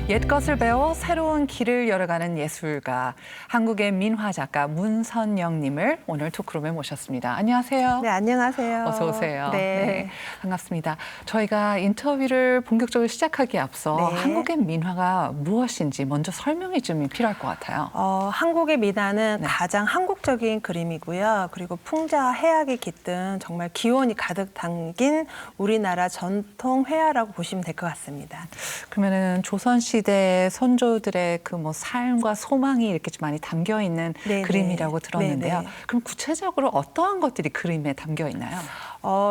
옛것을 배워 새로운 길을 열어가는 예술가, 한국의 민화 작가 문선영님을 오늘 토크룸에 모셨습니다. 안녕하세요. 네, 안녕하세요. 어서 오세요. 네. 반갑습니다. 저희가 인터뷰를 본격적으로 시작하기에 앞서 네. 한국의 민화가 무엇인지 먼저 설명이 좀 필요할 것 같아요. 한국의 민화는 네. 가장 한국적인 그림이고요. 그리고 풍자와 해악이 깃든 정말 기원이 가득 담긴 우리나라 전통 회화라고 보시면 될 것 같습니다. 그러면은 조선시대 선조들의 그 뭐 삶과 소망이 이렇게 좀 많이 담겨 있는 네네. 그림이라고 들었는데요. 네네. 그럼 구체적으로 어떠한 것들이 그림에 담겨 있나요?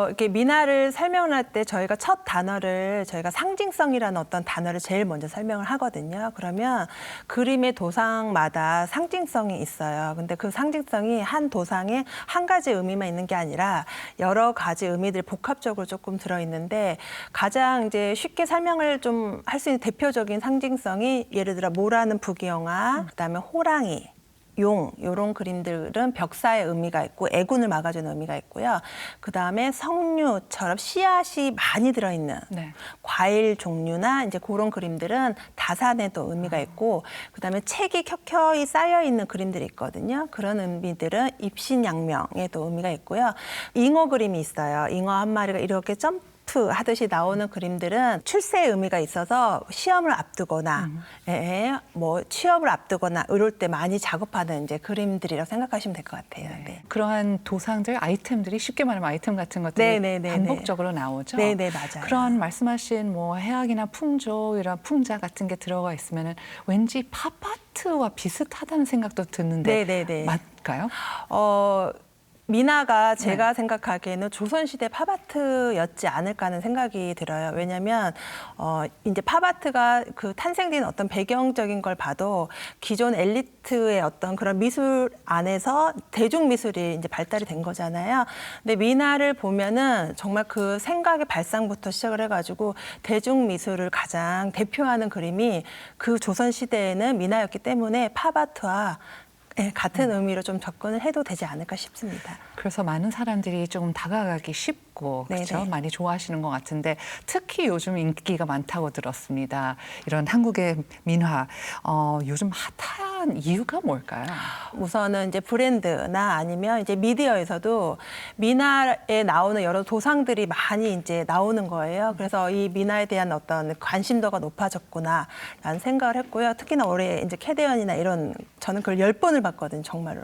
이렇게 민화를 설명을 할 때 저희가 첫 단어를 저희가 상징성이라는 어떤 단어를 제일 먼저 설명을 하거든요. 그러면 그림의 도상마다 상징성이 있어요. 근데 그 상징성이 한 도상에 한 가지 의미만 있는 게 아니라 여러 가지 의미들이 복합적으로 조금 들어있는데 가장 이제 쉽게 설명을 좀 할 수 있는 대표적인 상징성이 예를 들어 모라는 부귀영화, 그다음에 호랑이, 용 이런 그림들은 벽사의 의미가 있고 애군을 막아주는 의미가 있고요. 그다음에 석류처럼 씨앗이 많이 들어있는 네. 과일 종류나 이제 그런 그림들은 다산에도 의미가 있고 그다음에 책이 켜켜이 쌓여 있는 그림들이 있거든요. 그런 의미들은 입신양명에도 의미가 있고요. 잉어 그림이 있어요. 잉어 한 마리가 이렇게 점프 하듯이 나오는 그림들은 출세의 의미가 있어서 시험을 앞두거나 뭐 취업을 앞두거나 이럴 때 많이 작업하는 이제 그림들이라고 생각하시면 될 것 같아요. 네. 그러한 도상들, 아이템들이 쉽게 말하면 아이템 같은 것들이 네네네네. 반복적으로 나오죠. 네네, 맞아요. 그런 말씀하신 뭐 해악이나 풍조 이런 풍자 같은 게 들어가 있으면은 왠지 팝아트와 비슷하다는 생각도 드는데 네네네. 맞을까요? 민화가 제가 생각하기에는 조선시대 팝아트였지 않을까 하는 생각이 들어요. 왜냐하면 이제 팝아트가 그 탄생된 어떤 배경적인 걸 봐도 기존 엘리트의 어떤 그런 미술 안에서 대중미술이 이제 발달이 된 거잖아요. 근데 민화를 보면은 정말 그 생각의 발상부터 시작을 해가지고 대중미술을 가장 대표하는 그림이 그 조선시대에는 민화였기 때문에 팝아트와 같은 의미로 좀 접근을 해도 되지 않을까 싶습니다. 그래서 많은 사람들이 조금 다가가기 쉽고 그렇죠? 네네. 많이 좋아하시는 것 같은데 특히 요즘 인기가 많다고 들었습니다. 이런 한국의 민화 요즘 핫한 이유가 뭘까요? 우선은 이제 브랜드나 아니면 이제 미디어에서도 민화에 나오는 여러 도상들이 많이 이제 나오는 거예요. 그래서 이 민화에 대한 어떤 관심도가 높아졌구나라는 생각을 했고요. 특히나 올해 이제 캐대언이나 이런 저는 그걸 10번을 봤거든요, 정말로.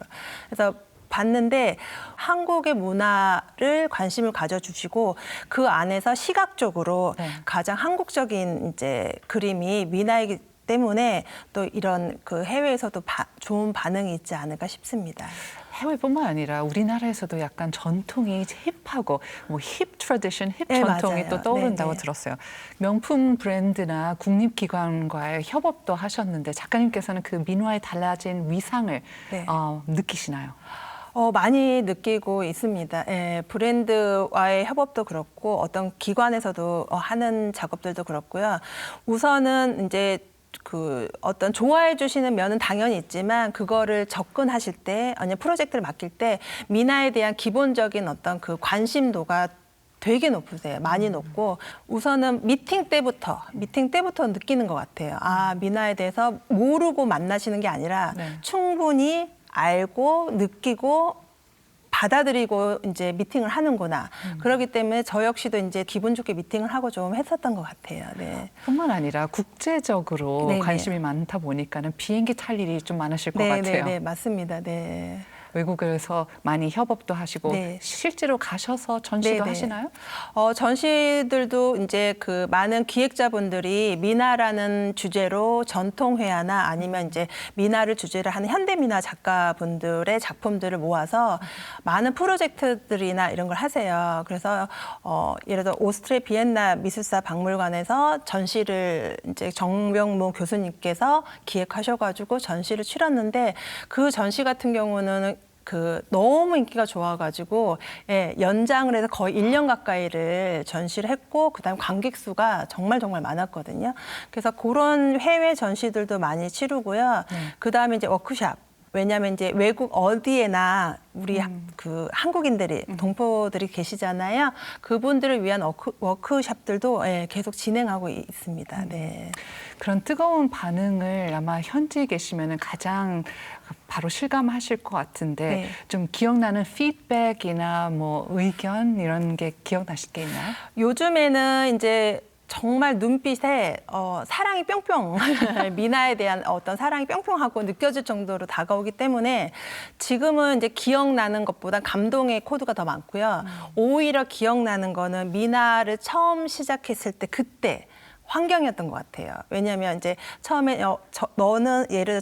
그래서 봤는데 한국의 문화를 관심을 가져주시고 그 안에서 시각적으로 가장 한국적인 이제 그림이 민화이기 때문에 또 이런 그 해외에서도 좋은 반응이 있지 않을까 싶습니다. 해외뿐만 아니라 우리나라에서도 약간 전통이 힙하고 뭐 힙 트래디션, 힙 네, 전통이 맞아요. 또 떠오른다고 네네. 들었어요. 명품 브랜드나 국립기관과의 협업도 하셨는데 작가님께서는 그 민화의 달라진 위상을 네. 느끼시나요? 많이 느끼고 있습니다. 예, 브랜드와의 협업도 그렇고 어떤 기관에서도 하는 작업들도 그렇고요. 우선은 이제 그 어떤 좋아해 주시는 면은 당연히 있지만 그거를 접근하실 때 아니면 프로젝트를 맡길 때 민화에 대한 기본적인 어떤 그 관심도가 되게 높으세요. 많이 높고 우선은 미팅 때부터 느끼는 것 같아요. 아, 민화에 대해서 모르고 만나시는 게 아니라 충분히 알고 느끼고 받아들이고 이제 미팅을 하는구나. 그렇기 때문에 저 역시도 이제 기분 좋게 미팅을 하고 좀 했었던 것 같아요. 네. 뿐만 아니라 국제적으로 네네. 관심이 많다 보니까는 비행기 탈 일이 좀 많으실 것 네, 같아요. 네, 맞습니다. 네. 외국에서 많이 협업도 하시고 네. 실제로 가셔서 전시도 네네. 하시나요? 전시들도 이제 그 많은 기획자분들이 미나라는 주제로 전통회화나 아니면 이제 미나를 주제로 하는 현대미나 작가분들의 작품들을 모아서 많은 프로젝트들이나 이런 걸 하세요. 그래서 예를 들어 오스트리아 비엔나 미술사 박물관에서 전시를 이제 정명모 교수님께서 기획하셔가지고 전시를 치렀는데 그 전시 같은 경우는 너무 인기가 좋아가지고 예, 연장을 해서 거의 1년 가까이를 전시를 했고 그다음 관객 수가 정말 많았거든요. 그래서 그런 해외 전시들도 많이 치르고요. 그다음에 이제 워크숍. 왜냐하면 이제 외국 어디에나 우리 그 한국인들이 동포들이 계시잖아요. 그분들을 위한 워크숍들도 예, 계속 진행하고 있습니다. 네. 그런 뜨거운 반응을 아마 현지에 계시면 가장 바로 실감하실 것 같은데 네. 좀 기억나는 피드백이나 뭐 의견 이런 게 기억나실 게 있나요? 요즘에는 이제 정말 눈빛에 사랑이 뿅뿅 미나에 대한 어떤 사랑이 뿅뿅하고 느껴질 정도로 다가오기 때문에 지금은 이제 기억나는 것보다 감동의 코드가 더 많고요. 오히려 기억나는 거는 미나를 처음 시작했을 때 그때 환경이었던 것 같아요. 왜냐하면 이제 처음에 너는 예를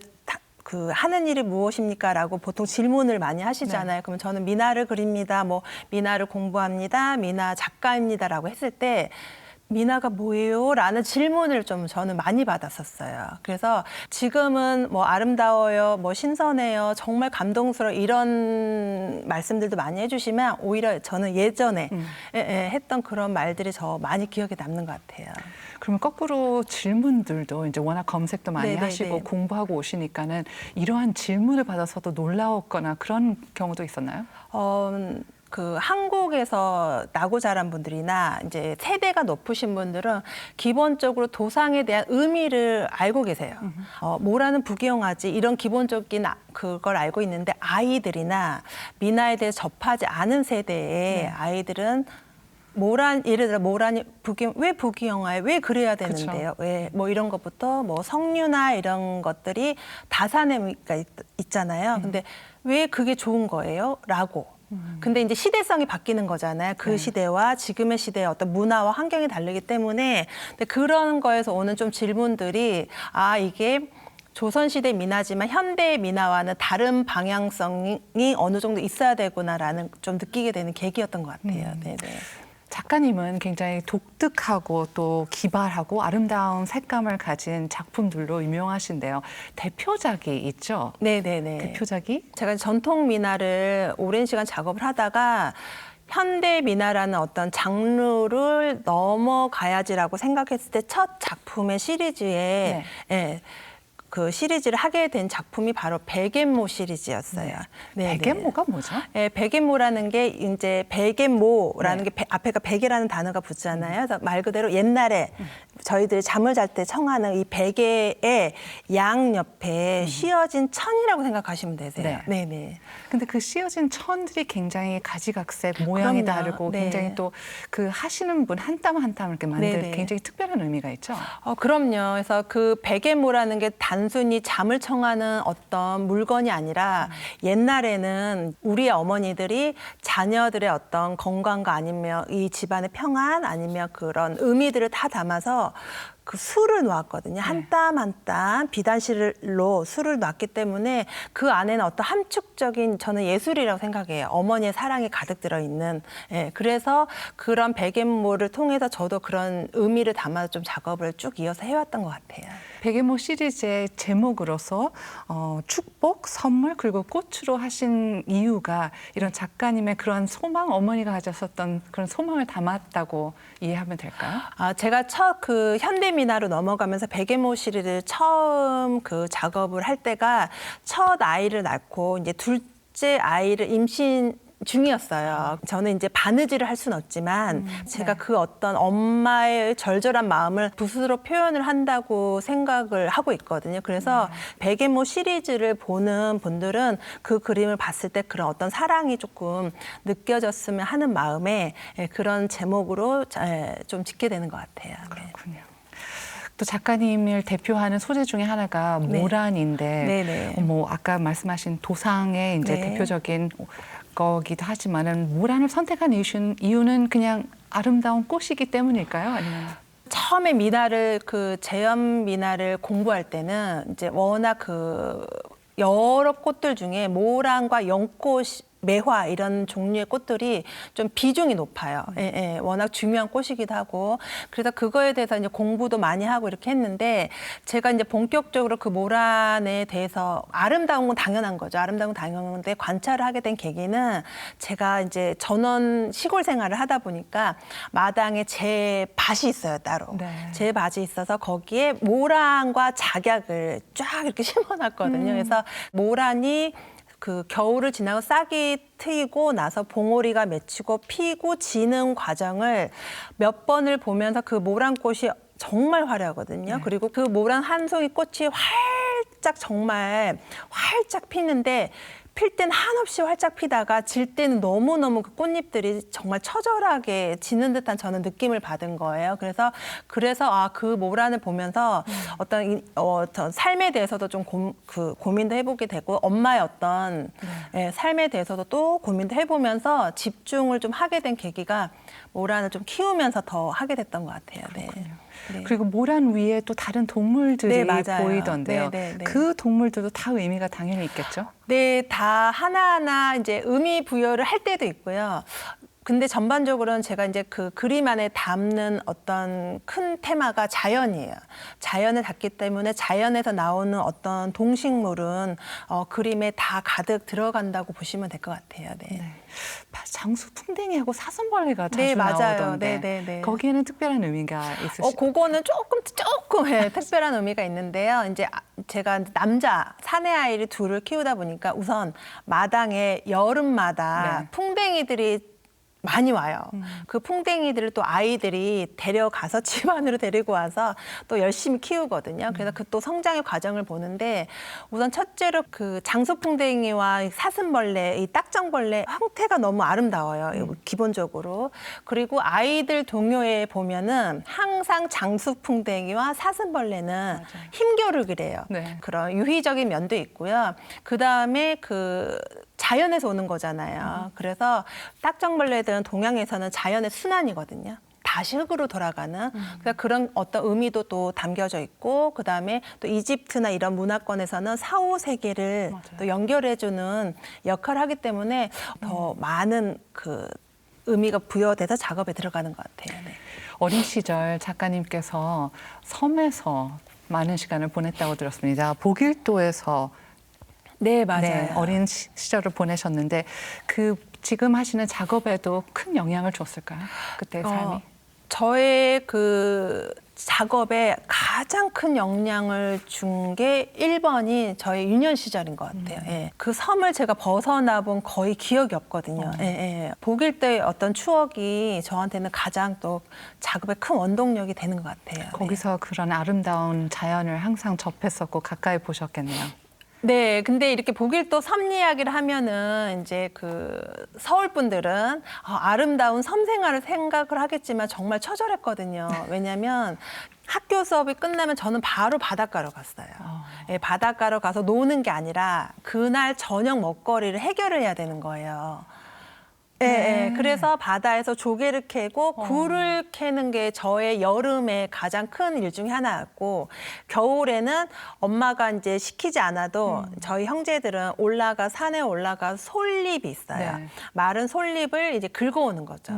그 하는 일이 무엇입니까?라고 보통 질문을 많이 하시잖아요. 그러면 저는 미나를 그립니다. 뭐 미나를 공부합니다. 미나 작가입니다라고 했을 때 미나가 뭐예요? 라는 질문을 좀 저는 많이 받았었어요. 그래서 지금은 뭐 아름다워요, 뭐 신선해요, 정말 감동스러워 이런 말씀들도 많이 해주시면 오히려 저는 예전에 했던 그런 말들이 저 많이 기억에 남는 것 같아요. 그러면 거꾸로 질문들도 이제 워낙 검색도 많이 네네네. 하시고 공부하고 오시니까는 이러한 질문을 받아서도 놀라웠거나 그런 경우도 있었나요? 그 한국에서 나고 자란 분들이나 이제 세대가 높으신 분들은 기본적으로 도상에 대한 의미를 알고 계세요. 뭐라는 부귀영하지 이런 기본적인 그걸 알고 있는데 아이들이나 미나에 대해 접하지 않은 세대의 아이들은 예를 들어 왜 부귀영화해? 왜 그래야 되는데요? 왜 뭐 이런 것부터 뭐 성류나 이런 것들이 다산의 의미가 있잖아요. 근데 왜 그게 좋은 거예요? 라고. 근데 이제 시대성이 바뀌는 거잖아요. 그 시대와 지금의 시대의 어떤 문화와 환경이 다르기 때문에 근데 그런 거에서 오는 좀 질문들이 이게 조선시대 미나지만 현대의 미나와는 다른 방향성이 어느 정도 있어야 되구나라는 좀 느끼게 되는 계기였던 것 같아요. 네네. 작가님은 굉장히 독특하고 또 기발하고 아름다운 색감을 가진 작품들로 유명하신데요. 대표작이 있죠? 네네네. 대표작이? 제가 전통 미나를 오랜 시간 작업을 하다가 현대 미나라는 어떤 장르를 넘어가야지라고 생각했을 때 첫 작품의 시리즈에 그 시리즈를 하게 된 작품이 바로 백앤모 시리즈였어요. 백앤모가 뭐죠? 네, 백앤모라는 게 이제 백앤모라는 게 앞에가 베개라는 단어가 붙잖아요. 그래서 말 그대로 옛날에 저희들이 잠을 잘 때 청하는 이 베개의 양 옆에 씌어진 천이라고 생각하시면 되세요. 네네. 근데 그 씌어진 천들이 굉장히 가지각색 모양이 그럼요. 다르고 네. 굉장히 또 그 하시는 분 한 땀 한 땀 이렇게 만들 네네. 굉장히 특별한 의미가 있죠. 그럼요. 그래서 그 백앤모라는 게 단순히 잠을 청하는 어떤 물건이 아니라 옛날에는 우리의 어머니들이 자녀들의 어떤 건강과 아니면 이 집안의 평안 아니면 그런 의미들을 다 담아서 그 술을 놓았거든요. 한 땀 한 땀 비단실로 술을 놨기 때문에 그 안에는 어떤 함축적인 저는 예술이라고 생각해요. 어머니의 사랑이 가득 들어있는. 그래서 그런 백앤모를 통해서 저도 그런 의미를 담아서 좀 작업을 쭉 이어서 해왔던 것 같아요. 백앤모 시리즈의 제목으로서 축복, 선물 그리고 꽃으로 하신 이유가 이런 작가님의 그런 소망, 어머니가 가졌었던 그런 소망을 담았다고 이해하면 될까요? 제가 첫 그 현대미나로 넘어가면서 백앤모 시리즈를 처음 그 작업을 할 때가 첫 아이를 낳고 이제 둘째 아이를 임신 중이었어요. 저는 이제 바느질을 할 수는 없지만 제가 네. 그 어떤 엄마의 절절한 마음을 붓으로 표현을 한다고 생각을 하고 있거든요. 그래서 베개모 시리즈를 보는 분들은 그 그림을 봤을 때 그런 어떤 사랑이 조금 느껴졌으면 하는 마음에 그런 제목으로 좀 짓게 되는 것 같아요. 네. 그렇군요. 또 작가님을 대표하는 소재 중에 하나가 네. 모란인데, 네네. 뭐 아까 말씀하신 도상의 이제 네. 대표적인 거기도 하지만은 모란을 선택한 이유는 그냥 아름다운 꽃이기 때문일까요? 아니면 처음에 미나를 그 제염 미나를 공부할 때는 이제 워낙 그 여러 꽃들 중에 모란과 연꽃, 매화 이런 종류의 꽃들이 좀 비중이 높아요. 예, 예, 워낙 중요한 꽃이기도 하고 그래서 그거에 대해서 이제 공부도 많이 하고 이렇게 했는데 제가 이제 본격적으로 그 모란에 대해서 아름다운 건 당연한 거죠. 아름다운 건 당연한데 관찰을 하게 된 계기는 제가 이제 전원 시골 생활을 하다 보니까 마당에 제 밭이 있어요 따로. 네. 제 밭이 있어서 거기에 모란과 작약을 쫙 이렇게 심어놨거든요. 그래서 모란이 그 겨울을 지나고 싹이 트이고 나서 봉오리가 맺히고 피고 지는 과정을 몇 번을 보면서 그 모란꽃이 정말 화려하거든요. 그리고 그 모란 한 송이 꽃이 활짝 정말 활짝 피는데 필 때는 한없이 활짝 피다가 질 때는 너무너무 그 꽃잎들이 정말 처절하게 지는 듯한 저는 느낌을 받은 거예요. 그래서 아, 그 모란을 보면서 어떤 삶에 대해서도 좀 고민도 해보게 되고 엄마의 어떤 삶에 대해서도 또 고민도 해보면서 집중을 좀 하게 된 계기가 모란을 좀 키우면서 더 하게 됐던 것 같아요. 네. 네. 그리고 모란 위에 또 다른 동물들이 네, 맞아요. 보이던데요. 네, 네, 네. 그 동물들도 다 의미가 당연히 있겠죠? 네, 다 하나하나 이제 의미 부여를 할 때도 있고요. 근데 전반적으로는 제가 이제 그 그림 안에 담는 어떤 큰 테마가 자연이에요. 자연을 담기 때문에 자연에서 나오는 어떤 동식물은 그림에 다 가득 들어간다고 보시면 될 것 같아요. 네. 네. 장수 풍뎅이하고 사슴벌레가 자주 네, 맞아요. 나오던데 네, 네, 네. 거기에는 특별한 의미가 있으실까요? 그거는 조금 특별한 의미가 있는데요. 이제 제가 남자 사내 아이를 둘을 키우다 보니까 우선 마당에 여름마다 네. 풍뎅이들이 많이 와요. 그 풍뎅이들을 또 아이들이 데려가서 집 안으로 데리고 와서 또 열심히 키우거든요. 그래서 그 또 성장의 과정을 보는데 우선 첫째로 그 장수풍뎅이와 사슴벌레, 이 딱정벌레 형태가 너무 아름다워요. 기본적으로. 그리고 아이들 동요에 보면은 항상 장수풍뎅이와 사슴벌레는 힘겨루기를 해요. 네. 그런 유희적인 면도 있고요. 그다음에 그 자연에서 오는 거잖아요. 그래서 딱정벌레들은 동양에서는 자연의 순환이거든요. 다시 흙으로 돌아가는 그러니까 그런 어떤 의미도 또 담겨져 있고 그다음에 또 이집트나 이런 문화권에서는 사후 세계를 맞아요. 또 연결해주는 역할을 하기 때문에 더 많은 그 의미가 부여돼서 작업에 들어가는 것 같아요. 네. 어린 시절 작가님께서 섬에서 많은 시간을 보냈다고 들었습니다. 보길도에서 네, 맞아요. 네, 어린 시절을 보내셨는데 그 지금 하시는 작업에도 큰 영향을 줬을까요? 그때의 삶이? 저의 그 작업에 가장 큰 영향을 준 게 1번이 저의 유년 시절인 것 같아요. 예. 그 섬을 제가 벗어나 본 거의 기억이 없거든요. 예, 예. 보길 때의 어떤 추억이 저한테는 가장 또 작업의 큰 원동력이 되는 것 같아요. 거기서 그런 아름다운 자연을 항상 접했었고 가까이 보셨겠네요. 네, 근데 이렇게 보길도 섬 이야기를 하면은 이제 그 서울 분들은 아름다운 섬 생활을 생각을 하겠지만 정말 처절했거든요. 왜냐하면 학교 수업이 끝나면 저는 바로 바닷가로 갔어요. 예, 바닷가로 가서 노는 게 아니라 그날 저녁 먹거리를 해결을 해야 되는 거예요. 예, 예. 그래서 바다에서 조개를 캐고 굴을 캐는 게 저의 여름의 가장 큰 일 중에 하나였고 겨울에는 엄마가 이제 시키지 않아도 저희 형제들은 산에 올라가 솔잎이 있어요. 네. 마른 솔잎을 이제 긁어오는 거죠.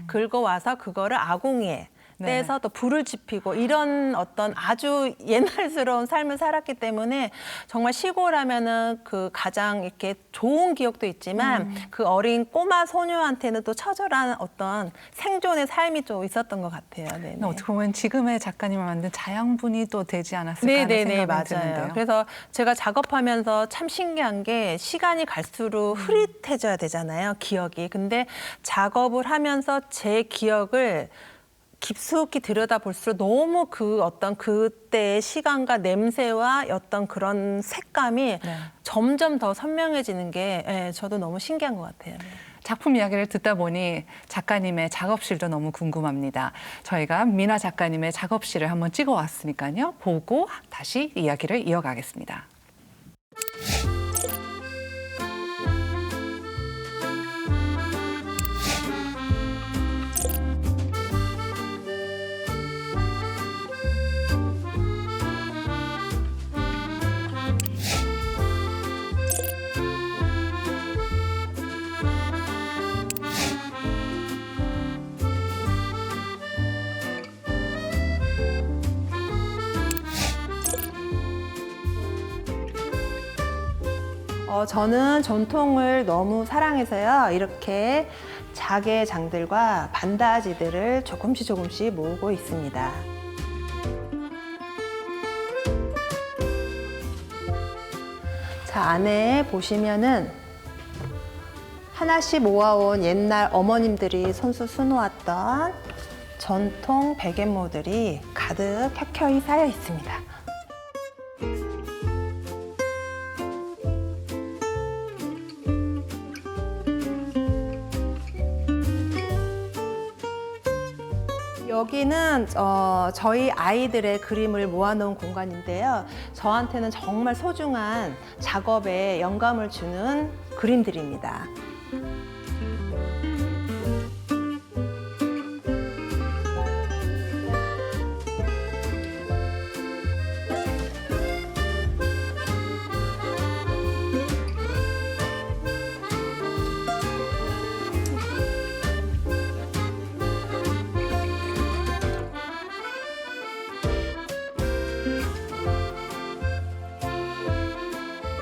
긁어와서 그거를 아궁이에 네. 떼서 또 불을 지피고 이런 어떤 아주 옛날스러운 삶을 살았기 때문에 정말 시골 하면은 그 가장 이렇게 좋은 기억도 있지만 그 어린 꼬마 소녀한테는 또 처절한 어떤 생존의 삶이 좀 있었던 것 같아요. 네네. 어떻게 보면 지금의 작가님을 만든 자양분이 또 되지 않았을까 하는 네네네, 생각이 맞아요. 드는데요. 그래서 제가 작업하면서 참 신기한 게 시간이 갈수록 흐릿해져야 되잖아요, 기억이. 근데 작업을 하면서 제 기억을 깊숙이 들여다볼수록 너무 그 어떤 그때의 시간과 냄새와 어떤 그런 색감이 네. 점점 더 선명해지는 게 저도 너무 신기한 것 같아요. 작품 이야기를 듣다 보니 작가님의 작업실도 너무 궁금합니다. 저희가 미나 작가님의 작업실을 한번 찍어왔으니까요. 보고 다시 이야기를 이어가겠습니다. 저는 전통을 너무 사랑해서요. 이렇게 자개 장들과 반다지들을 조금씩 모으고 있습니다. 자, 안에 보시면은 하나씩 모아온 옛날 어머님들이 손수 수놓았던 전통 베갯모들이 가득 켜켜이 쌓여 있습니다. 여기는 저희 아이들의 그림을 모아놓은 공간인데요. 저한테는 정말 소중한 작업에 영감을 주는 그림들입니다.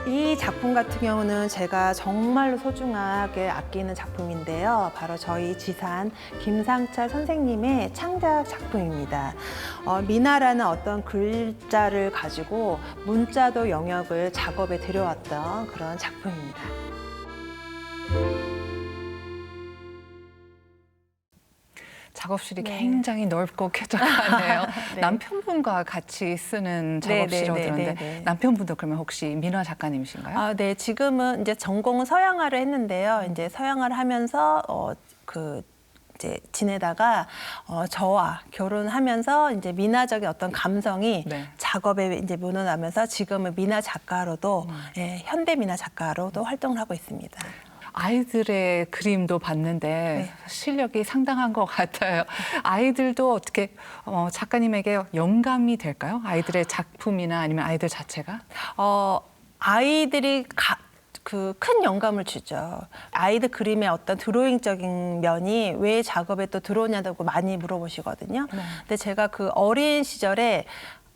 이 작품 같은 경우는 제가 정말로 소중하게 아끼는 작품인데요. 바로 저희 지산 김상철 선생님의 창작 작품입니다. 미나라는 어떤 글자를 가지고 문자도 영역을 작업에 들여왔던 그런 작품입니다. 작업실이 네. 굉장히 넓고 쾌적하네요. 네. 남편분과 같이 쓰는 작업실이라고 들었는데 남편분도 그러면 혹시 민화 작가님이신가요? 네, 지금은 이제 전공은 서양화를 했는데요. 이제 서양화를 하면서 이제 지내다가 저와 결혼하면서 이제 미나적인 어떤 감성이 네. 작업에 이제 묻어나면서 지금은 미나 작가로도 현대 미나 작가로도 활동을 하고 있습니다. 아이들의 그림도 봤는데 실력이 상당한 것 같아요. 아이들도 어떻게 작가님에게 영감이 될까요? 아이들의 작품이나 아니면 아이들 자체가? 아이들이 그 큰 영감을 주죠. 아이들 그림의 어떤 드로잉적인 면이 왜 작업에 또 들어오냐고 많이 물어보시거든요. 네. 근데 제가 그 어린 시절에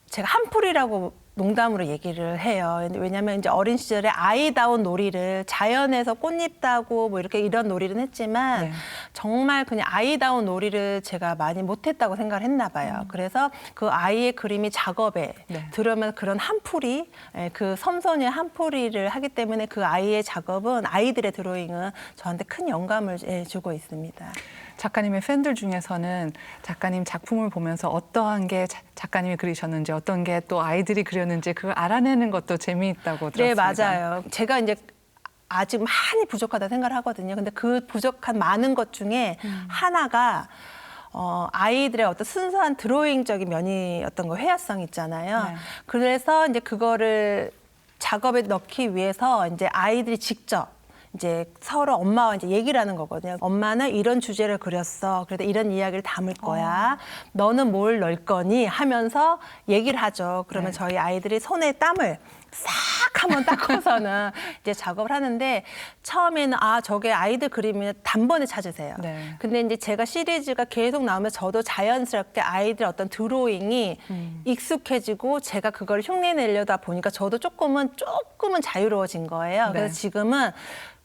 제가 한풀이라고 농담으로 얘기를 해요. 왜냐하면 이제 어린 시절에 아이다운 놀이를 자연에서 꽃잎 따고 뭐 이렇게 이런 놀이는 했지만 네. 정말 그냥 아이다운 놀이를 제가 많이 못했다고 생각을 했나 봐요. 그래서 그 아이의 그림이 작업에 들어오면 그런 한풀이, 그 섬소녀의 한풀이를 하기 때문에 그 아이의 작업은 아이들의 드로잉은 저한테 큰 영감을 주고 있습니다. 작가님의 팬들 중에서는 작가님 작품을 보면서 어떠한 게 작가님이 그리셨는지 어떤 게 또 아이들이 그렸는지 그걸 알아내는 것도 재미있다고 들었습니다. 네, 맞아요. 제가 이제 아직 많이 부족하다 생각을 하거든요. 근데 그 부족한 많은 것 중에 하나가 아이들의 어떤 순수한 드로잉적인 면이었던 거, 회화성 있잖아요. 네. 그래서 이제 그거를 작업에 넣기 위해서 이제 아이들이 직접 이제 서로 엄마와 이제 얘기를 하는 거거든요. 엄마는 이런 주제를 그렸어. 그래도 이런 이야기를 담을 거야. 너는 뭘 넣을 거니? 하면서 얘기를 하죠. 그러면 저희 아이들이 손에 땀을 싹 한번 닦고서는 이제 작업을 하는데 처음에는 저게 아이들 그림을 단번에 찾으세요. 네. 근데 이제 제가 시리즈가 계속 나오면 저도 자연스럽게 아이들 어떤 드로잉이 익숙해지고 제가 그걸 흉내내려다 보니까 저도 조금은 자유로워진 거예요. 네. 그래서 지금은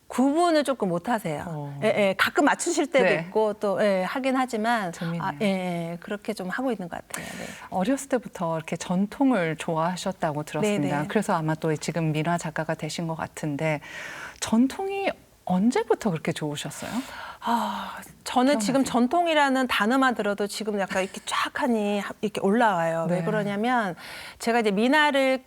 구분을 조금 못 하세요. 가끔 맞추실 때도 네. 있고 또 하긴 하지만 재밌네요. 그렇게 좀 하고 있는 것 같아요. 네. 어렸을 때부터 이렇게 전통을 좋아하셨다고 들었습니다. 네네. 그래서 아마 또 지금 민화 작가가 되신 것 같은데 전통이 언제부터 그렇게 좋으셨어요? 저는 지금 전통이라는 단어만 들어도 지금 약간 이렇게 쫙 하니 이렇게 올라와요. 네. 왜 그러냐면 제가 이제 민화를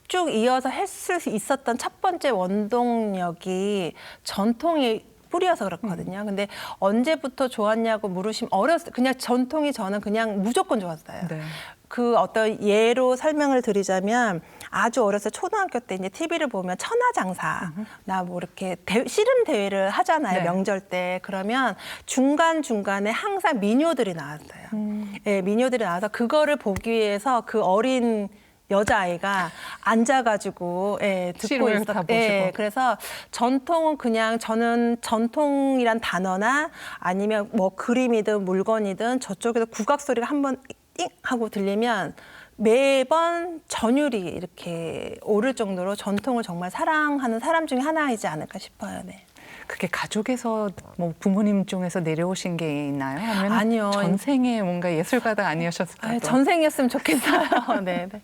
쭉 이어서 할 수 있었던 첫 번째 원동력이 전통이 뿌리여서 그렇거든요. 근데 언제부터 좋았냐고 물으시면 어렸을 때 그냥 전통이 저는 그냥 무조건 좋았어요. 네. 그 어떤 예로 설명을 드리자면 아주 어렸을 때 초등학교 때 이제 TV를 보면 천하장사나 뭐 이렇게 씨름 대회를 하잖아요. 네. 명절 때. 그러면 중간중간에 항상 미녀들이 나왔어요. 예, 미녀들이 나와서 그거를 보기 위해서 그 어린 여자아이가 앉아가지고 듣고 씨름을 다 보시고. 그래서 전통은 그냥 저는 전통이란 단어나 아니면 뭐 그림이든 물건이든 저쪽에서 국악 소리가 한번 띵 하고 들리면 매번 전율이 이렇게 오를 정도로 전통을 정말 사랑하는 사람 중에 하나이지 않을까 싶어요. 네. 그게 가족에서 뭐 부모님 중에서 내려오신 게 있나요? 아니면 아니요. 전생에 뭔가 예술가가 아니셨을까요? 전생이었으면 좋겠어요. 네. 네.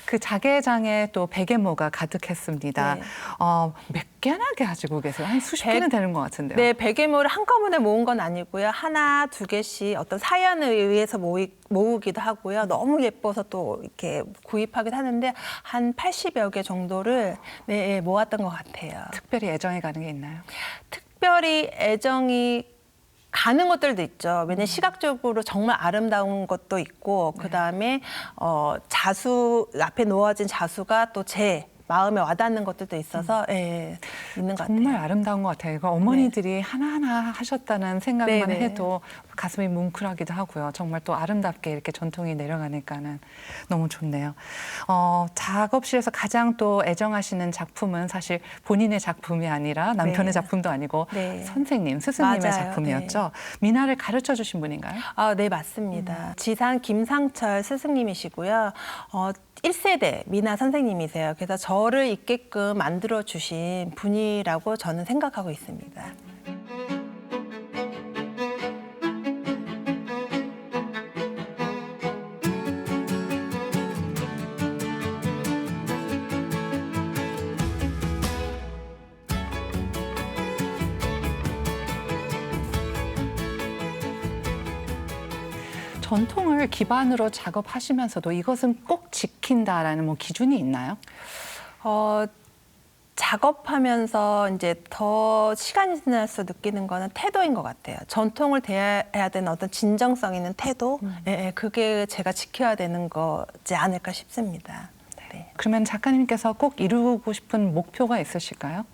그 자개장에 또 베개모가 가득했습니다. 네. 몇 개나 가지고 계세요? 한 수십 개는 되는 것 같은데요. 네, 베개모를 한꺼번에 모은 건 아니고요. 하나, 두 개씩 어떤 사연에 의해서 모으기도 하고요. 너무 예뻐서 또 이렇게 구입하기도 하는데 한 80여 개 정도를 모았던 것 같아요. 특별히 애정이 가는 게 있나요? 특별히 애정이 가는 것들도 있죠. 왜냐면 시각적으로 정말 아름다운 것도 있고 그다음에 자수 앞에 놓아진 자수가 또 제 마음에 와닿는 것들도 있어서 있는 것 같아요. 정말 아름다운 것 같아요. 이거 어머니들이 하나하나 하셨다는 생각만 네네. 해도 가슴이 뭉클하기도 하고요. 정말 또 아름답게 이렇게 전통이 내려가니까는 너무 좋네요. 작업실에서 가장 또 애정하시는 작품은 사실 본인의 작품이 아니라 남편의 네. 작품도 아니고 네. 선생님, 스승님의 맞아요. 작품이었죠. 민화를 가르쳐 주신 분인가요? 네, 맞습니다. 지산 김상철 스승님이시고요. 1세대 미나 선생님이세요. 그래서 저를 있게끔 만들어 주신 분이라고 저는 생각하고 있습니다. 전통을 기반으로 작업하시면서도 이것은 꼭 지킨다라는 뭐 기준이 있나요? 작업하면서 이제 더 시간이 지날수록 느끼는 거는 태도인 것 같아요. 전통을 대해야 되는 어떤 진정성 있는 태도, 그게 제가 지켜야 되는 거지 않을까 싶습니다. 네. 그러면 작가님께서 꼭 이루고 싶은 목표가 있으실까요?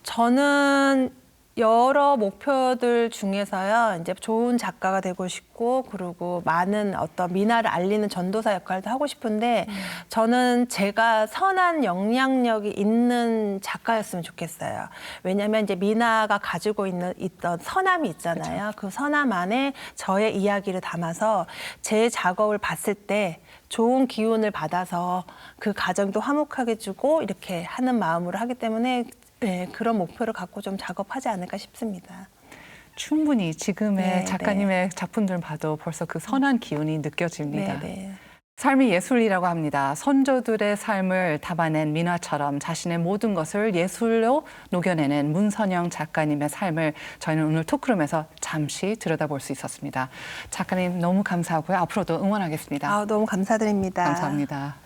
저는 여러 목표들 중에서요, 이제 좋은 작가가 되고 싶고, 그리고 많은 어떤 민화를 알리는 전도사 역할도 하고 싶은데, 저는 제가 선한 영향력이 있는 작가였으면 좋겠어요. 왜냐하면 이제 민화가 가지고 있던 선함이 있잖아요. 그렇죠. 그 선함 안에 저의 이야기를 담아서 제 작업을 봤을 때 좋은 기운을 받아서 그 가정도 화목하게 주고 이렇게 하는 마음으로 하기 때문에 그런 목표를 갖고 좀 작업하지 않을까 싶습니다. 충분히 지금의 작가님의 작품들 봐도 벌써 그 선한 기운이 느껴집니다. 삶이 예술이라고 합니다. 선조들의 삶을 담아낸 민화처럼 자신의 모든 것을 예술로 녹여내는 문선영 작가님의 삶을 저희는 오늘 토크룸에서 잠시 들여다볼 수 있었습니다. 작가님 너무 감사하고요. 앞으로도 응원하겠습니다. 너무 감사드립니다. 감사합니다.